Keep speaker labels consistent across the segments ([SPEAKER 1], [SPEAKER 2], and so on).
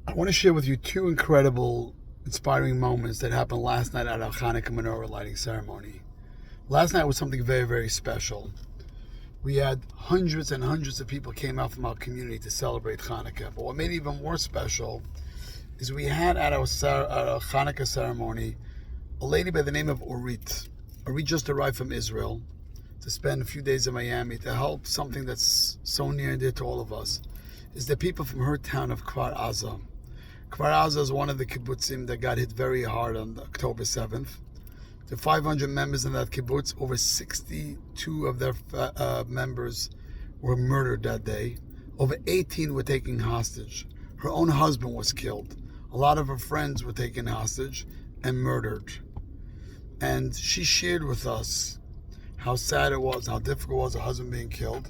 [SPEAKER 1] I want to share with you two incredible, inspiring moments that happened last night at our Hanukkah menorah lighting ceremony. Last night was something very, very special. We had hundreds and hundreds of people came out from our community to celebrate Hanukkah. But what made it even more special is we had at our Hanukkah ceremony a lady by the name of Orit. Orit just arrived from Israel to spend a few days in Miami to help something that's so near and dear to all of us. Is the people from her town of Kfar Aza. Kfar Aza is one of the kibbutzim that got hit very hard on October 7th. The 500 members in that kibbutz, over 62 of their members were murdered that day. Over 18 were taken hostage. Her own husband was killed. A lot of her friends were taken hostage and murdered. And she shared with us how sad it was, how difficult it was, her husband being killed.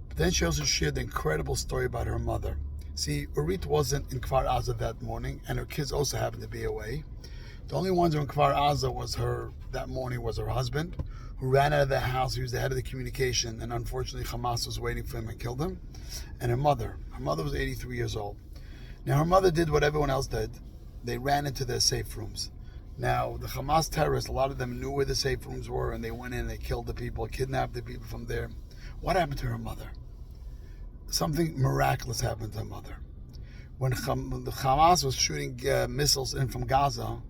[SPEAKER 1] But then she also shared the incredible story about her mother. See, Urit wasn't in Kfar Aza that morning, and her kids also happened to be away. The only ones who were in Kfar Aza that morning was her husband, who ran out of the house. He was the head of the communication, and unfortunately Hamas was waiting for him and killed him. And her mother. Her mother was 83 years old. Now her mother did what everyone else did. They ran into their safe rooms. Now the Hamas terrorists, a lot of them knew where the safe rooms were, and they went in and they killed the people, kidnapped the people from there. What happened to her mother? Something miraculous happened to her mother. When the Hamas was shooting missiles in from Gaza,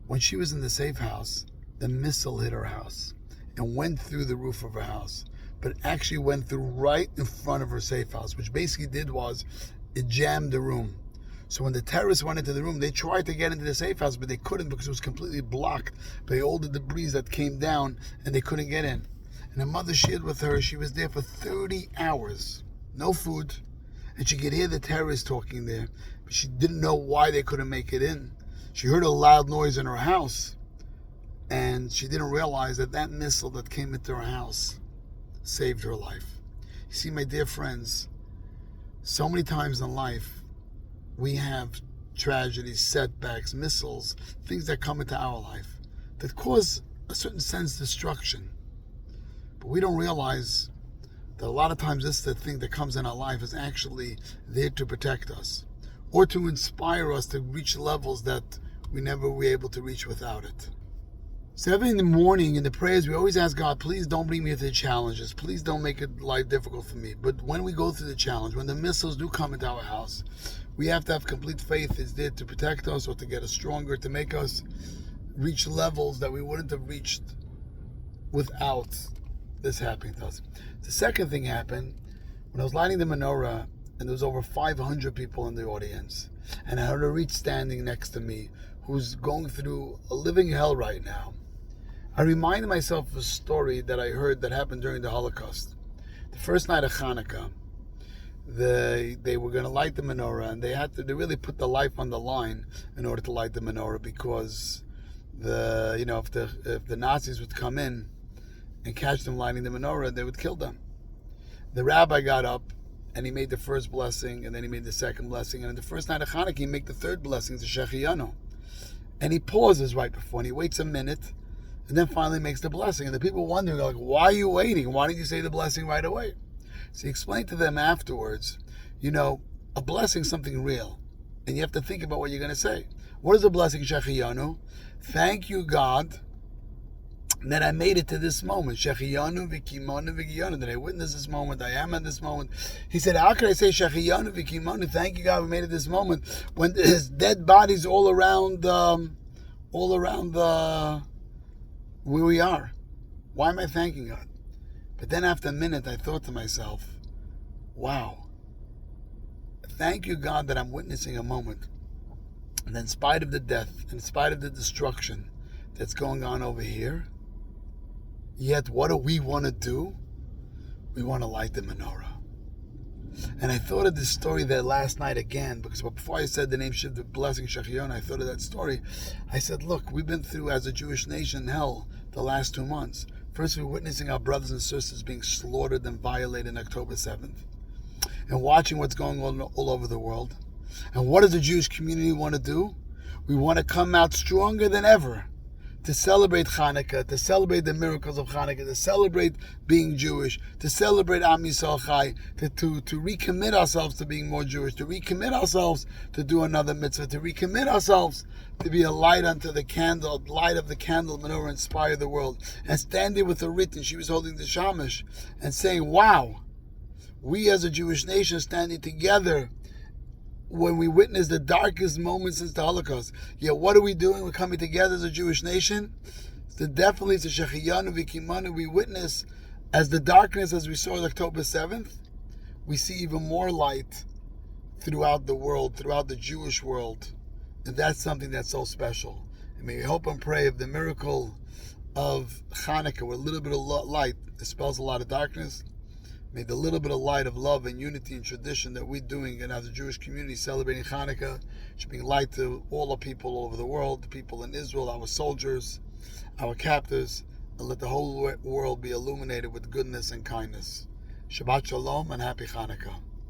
[SPEAKER 1] when she was in the safe house, the missile hit her house and went through the roof of her house, but actually went through right in front of her safe house, which basically did was it jammed the room. So when the terrorists went into the room, they tried to get into the safe house, but they couldn't because it was completely blocked by all the debris that came down, and they couldn't get in. And her mother shared with her, she was there for 30 hours, no food, and she could hear the terrorists talking there, but she didn't know why they couldn't make it in. She heard a loud noise in her house, and she didn't realize that missile that came into her house saved her life. You see, my dear friends, so many times in life, we have tragedies, setbacks, missiles, things that come into our life that cause a certain sense of destruction. But we don't realize that a lot of times this the thing that comes in our life is actually there to protect us or to inspire us to reach levels that we never were able to reach without it. So every in the morning in the prayers, we always ask God, please don't bring me to the challenges. Please don't make life difficult for me. But when we go through the challenge, when the missiles do come into our house, we have to have complete faith it's there to protect us or to get us stronger, to make us reach levels that we wouldn't have reached without this happening to us. The second thing happened when I was lighting the menorah, and there was over 500 people in the audience, and I had a reach standing next to me who's going through a living hell right now. I reminded myself of a story that I heard that happened during the Holocaust. The first night of Hanukkah, they were going to light the menorah, and they really put the life on the line in order to light the menorah, because if the Nazis would come in and catch them lighting the menorah, they would kill them. The rabbi got up and he made the first blessing, and then he made the second blessing, and on the first night of Hanukkah he made the third blessing, the Shechianu. And he pauses right before, and he waits a minute, and then finally makes the blessing. And the people wondering, like, why are you waiting? Why didn't you say the blessing right away? So he explained to them afterwards, a blessing is something real, and you have to think about what you're going to say. What is a blessing, Shechianu? Thank you, God, that I made it to this moment. Shechianu v'kimonu v'giyonu, that I witnessed this moment. I am at this moment. He said, how can I say Shechianu v'kimonu? Thank you, God, we made it this moment when there's dead bodies all around where we are. Why am I thanking God? But then after a minute, I thought to myself, wow, thank you, God, that I'm witnessing a moment. And in spite of the death, in spite of the destruction that's going on over here, yet what do we want to do? We want to light the menorah. And I thought of this story there last night again, because before I said the name, the blessing Shechianu, I thought of that story. I said, look, we've been through, as a Jewish nation, hell the last 2 months. First, we're witnessing our brothers and sisters being slaughtered and violated on October 7th. And watching what's going on all over the world. And what does the Jewish community want to do? We want to come out stronger than ever to celebrate Hanukkah, to celebrate the miracles of Hanukkah, to celebrate being Jewish, to celebrate Am Yisrael Chai, to recommit ourselves to being more Jewish, to recommit ourselves to do another mitzvah, to recommit ourselves to be a light unto the candle, light of the candle, menorah, inspire the world. And standing with the written, she was holding the shamash and saying, wow, we as a Jewish nation standing together when we witness the darkest moments since the Holocaust. Yet what are we doing? We're coming together as a Jewish nation. So definitely it's a Shechiyanu Vikimanu. We witness as the darkness, as we saw on October 7th, we see even more light throughout the world, throughout the Jewish world. And that's something that's so special. And may we hope and pray of the miracle of Hanukkah, where a little bit of light dispels a lot of darkness. May the little bit of light of love and unity and tradition that we're doing and as a Jewish community celebrating Hanukkah should bring light to all the people all over the world, the people in Israel, our soldiers, our captives, and let the whole world be illuminated with goodness and kindness. Shabbat Shalom and Happy Hanukkah.